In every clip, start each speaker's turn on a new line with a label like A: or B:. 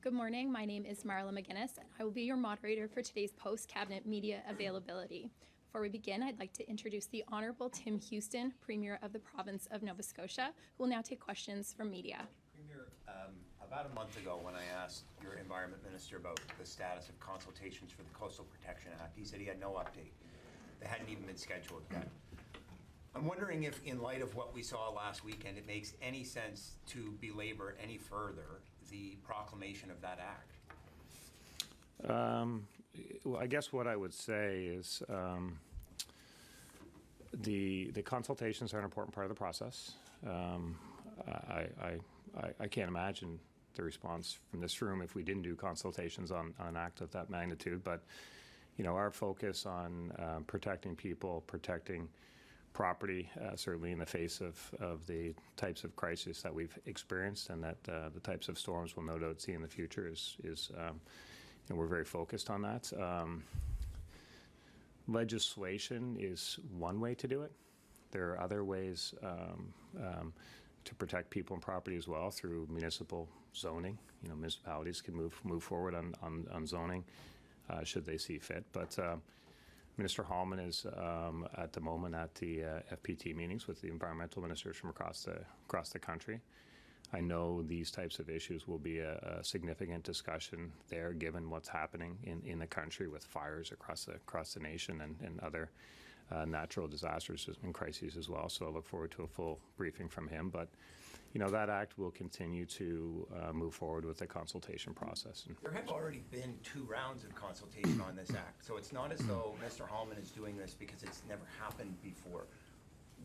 A: Good morning. My name is Marla McGuinness, and I will be your moderator for today's post-cabinet media availability. Before we begin, I'd like to introduce the Honourable Tim Houston, Premier of the Province of Nova Scotia, who will now take questions from media.
B: Premier, about a month ago when I asked your Environment Minister about the status of consultations for the Coastal Protection Act, he said he had no update. They hadn't even been scheduled yet. I'm wondering if, in light of what we saw last weekend, it makes any sense to belabor any further the proclamation of that act.
C: Well, I guess what I would say is the consultations are an important part of the process. I can't imagine the response from this room if we didn't do consultations on an act of that magnitude. But you know, our focus on protecting people, protecting property, certainly in the face of the types of crisis that we've experienced and that the types of storms we'll no doubt see in the future is you know, we're very focused on that. Legislation is one way to do it. There are other ways to protect people and property as well through municipal zoning. You know, municipalities can move forward on zoning should they see fit. But Minister Hallman is at the moment at the FPT meetings with the environmental ministers from across the country. I know these types of issues will be a significant discussion there, given what's happening in the country with fires across the nation and other natural disasters and crises as well. So I look forward to a full briefing from him. But you know, that act will continue to move forward with the consultation process.
B: There have already been 2 rounds of consultation on this act, so it's not as though Mr. Hallman is doing this because it's never happened before.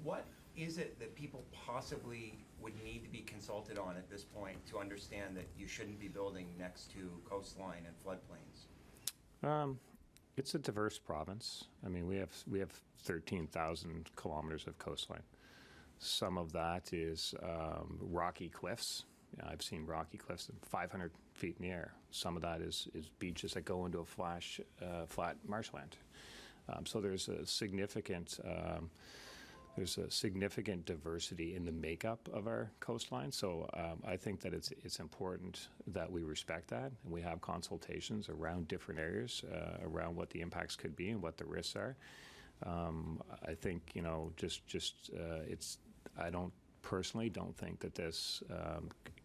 B: What is it that people possibly would need to be consulted on at this point to understand that you shouldn't be building next to coastline and floodplains?
C: It's a diverse province. I mean, we have 13,000 kilometers of coastline. Some of that is rocky cliffs. You know, I've seen rocky cliffs 500 feet in the air. Some of that is beaches that go into a flat marshland. So there's a significant diversity in the makeup of our coastline. So I think that it's important that we respect that, and we have consultations around different areas, around what the impacts could be and what the risks are. I think, you know, I don't personally think that this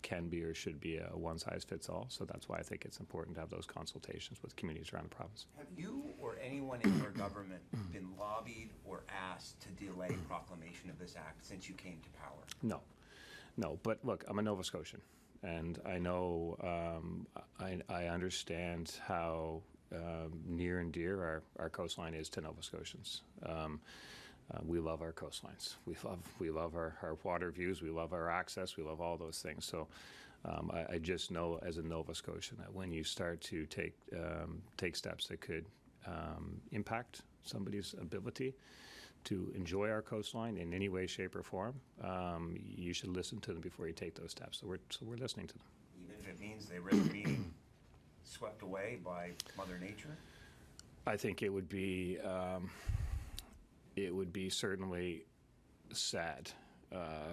C: can be or should be a one-size-fits-all. So that's why I think it's important to have those consultations with communities around the province.
B: Have you or anyone in your government been lobbied or asked to delay proclamation of this act since you came to power?
C: No. But look, I'm a Nova Scotian, and I know I understand how near and dear our coastline is to Nova Scotians. We love our coastlines. We love our water views. We love our access. We love all those things. So I just know as a Nova Scotian that when you start to take steps that could impact somebody's ability to enjoy our coastline in any way, shape, or form, you should listen to them before you take those steps. So we're listening to them.
B: Even if it means they risk being swept away by Mother Nature?
C: I think it would be certainly sad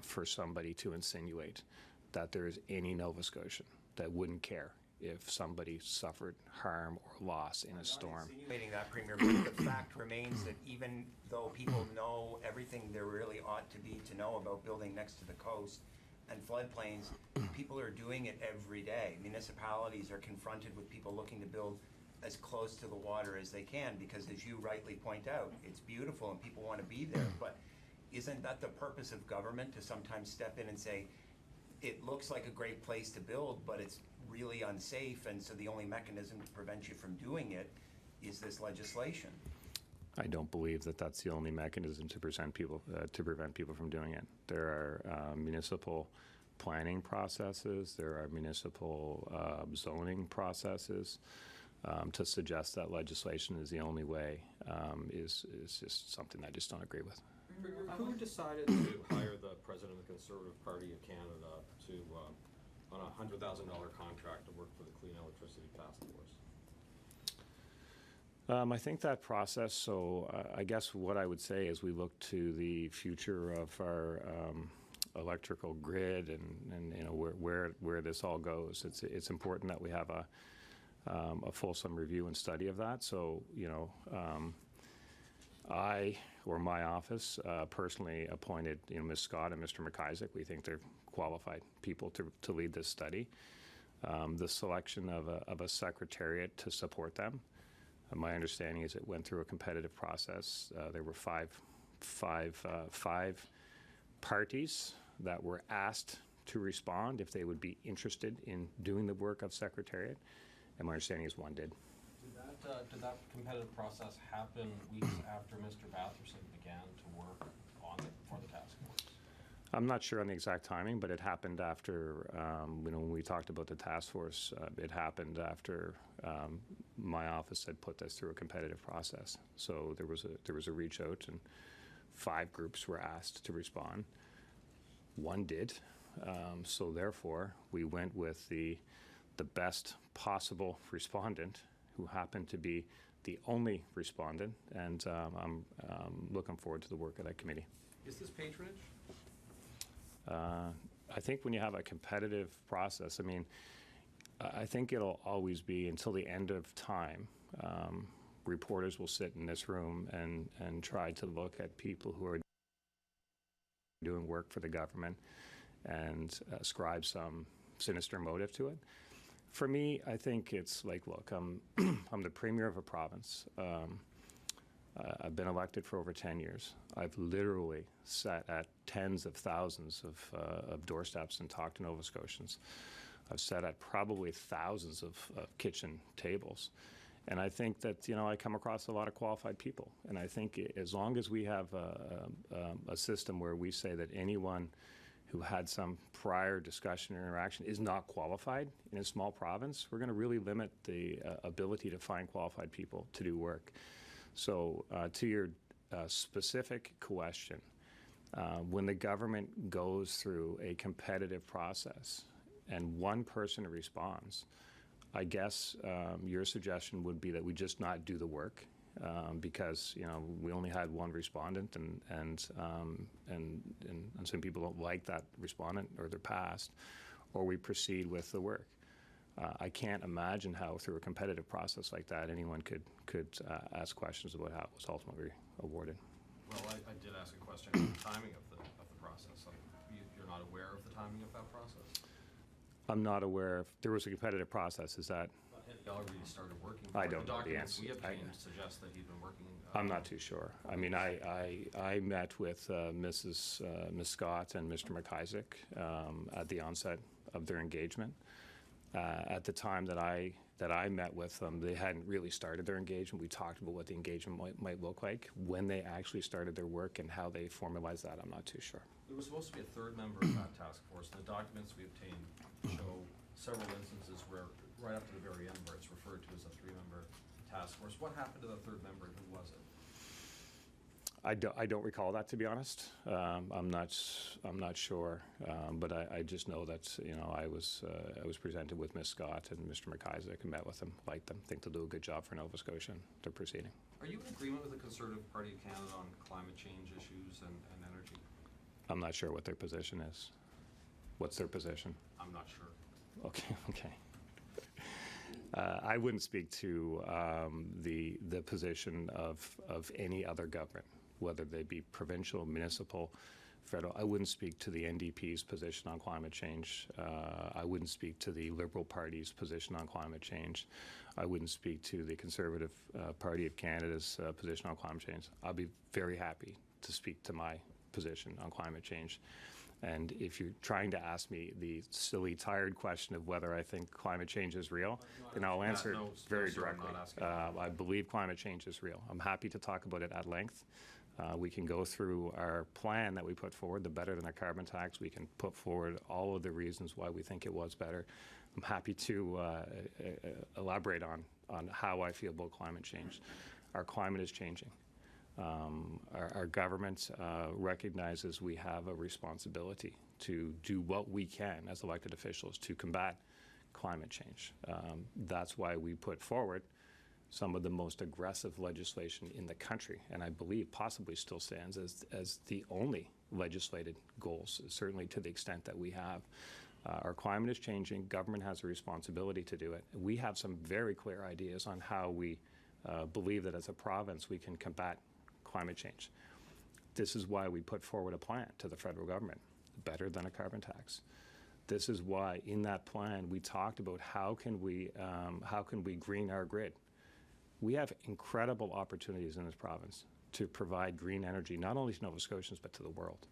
C: for somebody to insinuate that there is any Nova Scotian that wouldn't care if somebody suffered harm or loss in a storm.
B: I'm not insinuating that, Premier, but the fact remains that even though people know everything there really ought to be to know about building next to the coast and floodplains, people are doing it every day. Municipalities are confronted with people looking to build as close to the water as they can because, as you rightly point out, it's beautiful and people want to be there. But isn't that the purpose of government, to sometimes step in and say, it looks like a great place to build, but it's really unsafe, and so the only mechanism to prevent you from doing it is this legislation?
C: I don't believe that that's the only mechanism to prevent people from doing it. There are municipal planning processes. There are municipal zoning processes. To suggest that legislation is the only way is just something I just don't agree with.
D: Who decided to hire the president of the Conservative Party of Canada to on a $100,000 contract to work for the Clean Electricity Task Force?
C: I think that process, so I guess what I would say is we look to the future of our electrical grid and you know, where this all goes. It's important that we have a fulsome review and study of that. So, you know, I, or my office, personally appointed, you know, Ms. Scott and Mr. McIsaac. We think they're qualified people to lead this study. The selection of a secretariat to support them. My understanding is it went through a competitive process. There were five parties that were asked to respond if they would be interested in doing the work of secretariat, and my understanding is one did.
D: Did that competitive process happen weeks after Mr. Batherson began to work on for the task force?
C: I'm not sure on the exact timing, but it happened after, you know, when we talked about the task force, it happened after my office had put this through a competitive process. So there was a reach out, and 5 groups were asked to respond. One did. So therefore, we went with the best possible respondent, who happened to be the only respondent, and I'm looking forward to the work of that committee.
D: Is this patronage?
C: I think when you have a competitive process, I mean, I think it'll always be until the end of time. Reporters will sit in this room and try to look at people who are doing work for the government and ascribe some sinister motive to it. For me, I think it's like, look, I'm the premier of a province. I've been elected for over 10 years. I've literally sat at tens of thousands of doorsteps and talked to Nova Scotians. I've sat at probably thousands of kitchen tables. And I think that, you know, I come across a lot of qualified people. And I think as long as we have a system where we say that anyone who had some prior discussion or interaction is not qualified in a small province, we're going to really limit the ability to find qualified people to do work. So to your specific question, when the government goes through a competitive process and one person responds, I guess your suggestion would be that we just not do the work because, you know, we only had one respondent and some people don't like that respondent or they're passed, or we proceed with the work. I can't imagine how through a competitive process like that anyone could ask questions about how it was ultimately awarded.
D: Well, I did ask a question on the timing of the process. You're not aware of the timing of that process?
C: I'm not aware if there was a competitive process. Is that?
D: He already started working.
C: I don't know the answer.
D: The documents we obtained suggest that he'd been working.
C: I'm not too sure. I mean, I met with Ms. Scott and Mr. McIsaac at the onset of their engagement. At the time that I met with them, they hadn't really started their engagement. We talked about what the engagement might look like. When they actually started their work and how they formalized that, I'm not too sure.
D: There was supposed to be a third member of that task force. The documents we obtained show several instances where, right up to the very end, where it's referred to as a 3-member task force. What happened to the third member? Who was it?
C: I don't recall that, to be honest. I'm not sure, but I just know that, you know, I was presented with Ms. Scott and Mr. McIsaac and met with them, liked them, think they'll do a good job for Nova Scotia. They're proceeding.
D: Are you in agreement with the Conservative Party of Canada on climate change issues and energy?
C: I'm not sure what their position is. What's their position?
D: I'm not sure.
C: Okay. I wouldn't speak to the position of any other government, whether they be provincial, municipal, federal. I wouldn't speak to the NDP's position on climate change. I wouldn't speak to the Liberal Party's position on climate change. I wouldn't speak to the Conservative Party of Canada's position on climate change. I'll be very happy to speak to my position on climate change. And if you're trying to ask me the silly, tired question of whether I think climate change is real, then I'll answer it very directly. I believe climate change is real. I'm happy to talk about it at length. We can go through our plan that we put forward, the Better Than a Carbon Tax. We can put forward all of the reasons why we think it was better. I'm happy to elaborate on how I feel about climate change. Our climate is changing. Our government recognizes we have a responsibility to do what we can as elected officials to combat climate change. That's why we put forward some of the most aggressive legislation in the country, and I believe possibly still stands as the only legislated goals, certainly to the extent that we have. Our climate is changing. Government has a responsibility to do it. We have some very clear ideas on how we believe that as a province we can combat climate change. This is why we put forward a plan to the federal government, better than a carbon tax. This is why in that plan we talked about how can we green our grid. We have incredible opportunities in this province to provide green energy, not only to Nova Scotians, but to the world.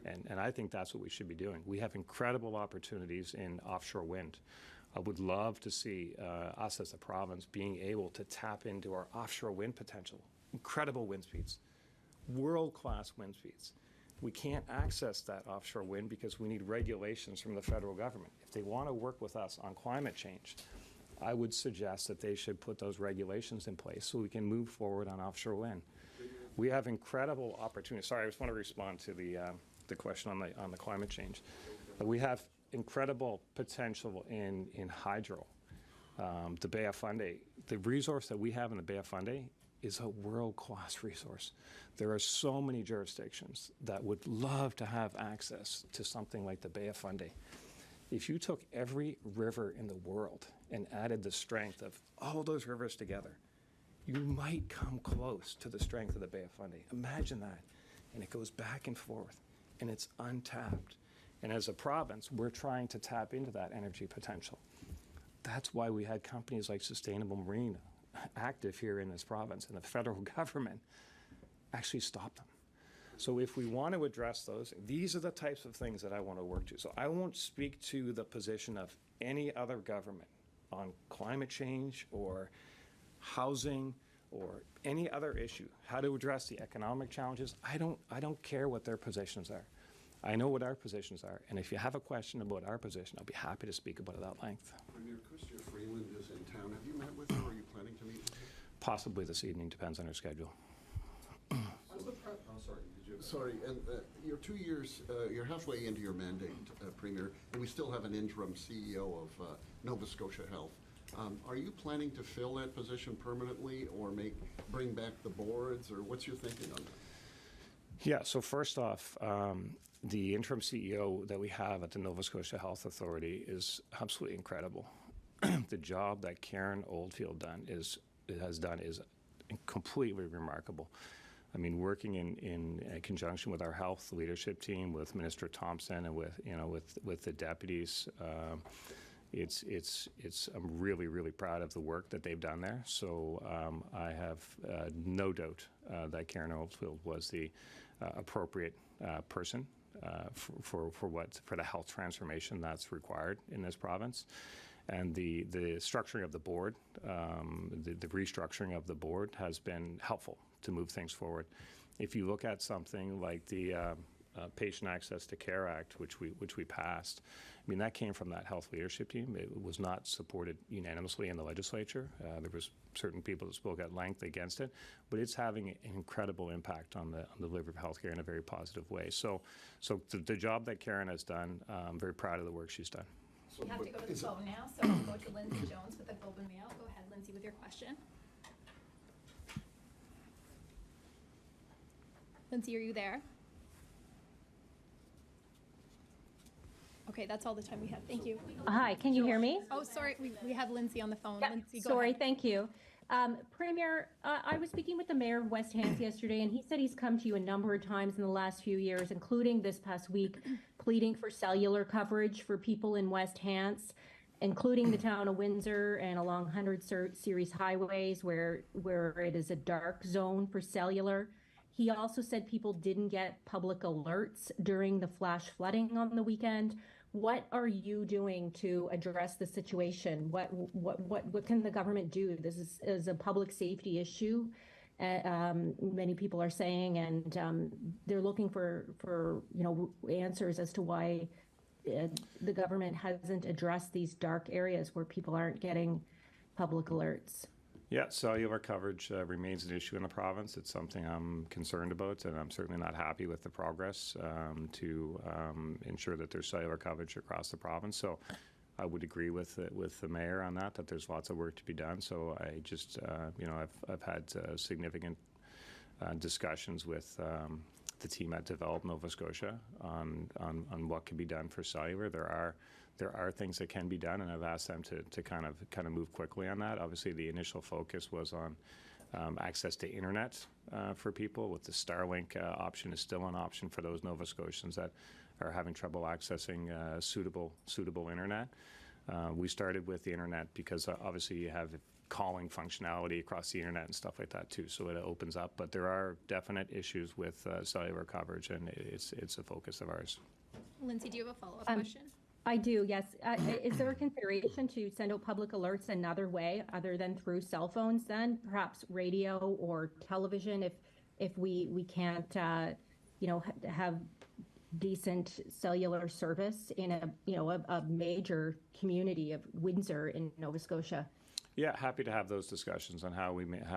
C: And I think that's what we should be doing. We have incredible opportunities in offshore wind. I would love to see us as a province being able to tap into our offshore wind potential. Incredible wind speeds, world-class wind speeds. We can't access that offshore wind because we need regulations from the federal government. If they want to work with us on climate change, I would suggest that they should put those regulations in place so we can move forward on offshore wind. We have incredible opportunities. Sorry, I just want to respond to the question on the climate change. We have incredible potential in hydro. The Bay of Fundy, the resource that we have in the Bay of Fundy is a world-class resource. There are so many jurisdictions that would love to have access to something like the Bay of Fundy. If you took every river in the world and added the strength of all those rivers together, you might come close to the strength of the Bay of Fundy. Imagine that. And it goes back and forth, and it's untapped. And as a province, we're trying to tap into that energy potential. That's why we had companies like Sustainable Marine active here in this province, and the federal government actually stopped them. So if we want to address those, these are the types of things that I want to work to. So I won't speak to the position of any other government on climate change or housing or any other issue, how to address the economic challenges. I don't care what their positions are. I know what our positions are, and if you have a question about our position, I'll be happy to speak about it at length.
E: Premier Chrystia Freeland is in town. Have you met with her, or are you planning to meet with her?
C: Possibly this evening, depends on her schedule.
D: Oh, sorry, did you?
E: Sorry, and you're 2 years, you're halfway into your mandate, Premier, and we still have an interim CEO of Nova Scotia Health. Are you planning to fill that position permanently, or bring back the boards, or what's your thinking on that?
C: Yeah, so first off, the interim CEO that we have at the Nova Scotia Health Authority is absolutely incredible. The job that Karen Oldfield has done is completely remarkable. I mean, working in conjunction with our health leadership team, with Minister Thompson, and with the deputies, I'm really proud of the work that they've done there. So I have no doubt that Karen Oldfield was the appropriate person for the health transformation that's required in this province. And the structuring of the board, the restructuring of the board has been helpful to move things forward. If you look at something like the Patient Access to Care Act, which we passed, I mean, that came from that health leadership team. It was not supported unanimously in the legislature. There was certain people that spoke at length against it, but it's having an incredible impact on the delivery of healthcare in a very positive way. So the job that Karen has done, I'm very proud of the work she's done.
A: We have to go to the phone now, so we'll go to Lindsay Jones with the Globe and Mail. Go ahead, Lindsay, with your question. Lindsay, are you there? Okay, that's all the time we have. Thank you.
F: Hi, can you hear me?
A: Oh, sorry, we have Lindsay on the phone.
F: Yep,
A: Lindsay, go
F: sorry,
A: ahead.
F: thank you. Premier, I was speaking with the mayor of West Hants yesterday, and he said he's come to you a number of times in the last few years, including this past week, pleading for cellular coverage for people in West Hants, including the town of Windsor and along 100 series highways where it is a dark zone for cellular. He also said people didn't get public alerts during the flash flooding on the weekend. What are you doing to address the situation? What can the government do? This is a public safety issue. Many people are saying, and they're looking for answers as to why the government hasn't addressed these dark areas where people aren't getting public alerts.
C: Yeah, cellular coverage remains an issue in the province. It's something I'm concerned about, and I'm certainly not happy with the progress to ensure that there's cellular coverage across the province. So I would agree with the mayor on that there's lots of work to be done. So I just, I've had significant discussions with the team at Develop Nova Scotia on what can be done for cellular. There are things that can be done, and I've asked them to kind of move quickly on that. Obviously, the initial focus was on access to internet for people. With the Starlink option is still an option for those Nova Scotians that are having trouble accessing suitable internet. We started with the internet because obviously you have calling functionality across the internet and stuff like that too, so it opens up. But there are definite issues with cellular coverage, and it's a focus of ours.
A: Lindsay, do you have a follow-up question?
F: I do, yes. Is there a consideration to send out public alerts another way other than through cell phones then, perhaps radio or television if we can't, have decent cellular service in a major community of Windsor in Nova Scotia?
C: Yeah, happy to have those discussions on how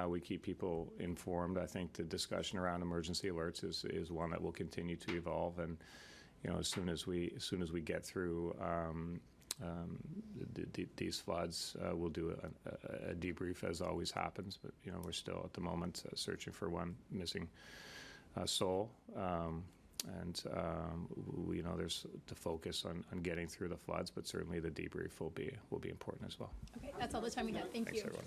C: we keep people informed. I think the discussion around emergency alerts is one that will continue to evolve, and as soon as we get through these floods, we'll do a debrief as always happens. But we're still at the moment searching for one missing soul. And there's the focus on getting through the floods, but certainly the debrief will be important as well.
A: Okay, that's all the time we have. Thank
C: Thanks,
A: you.
C: everyone.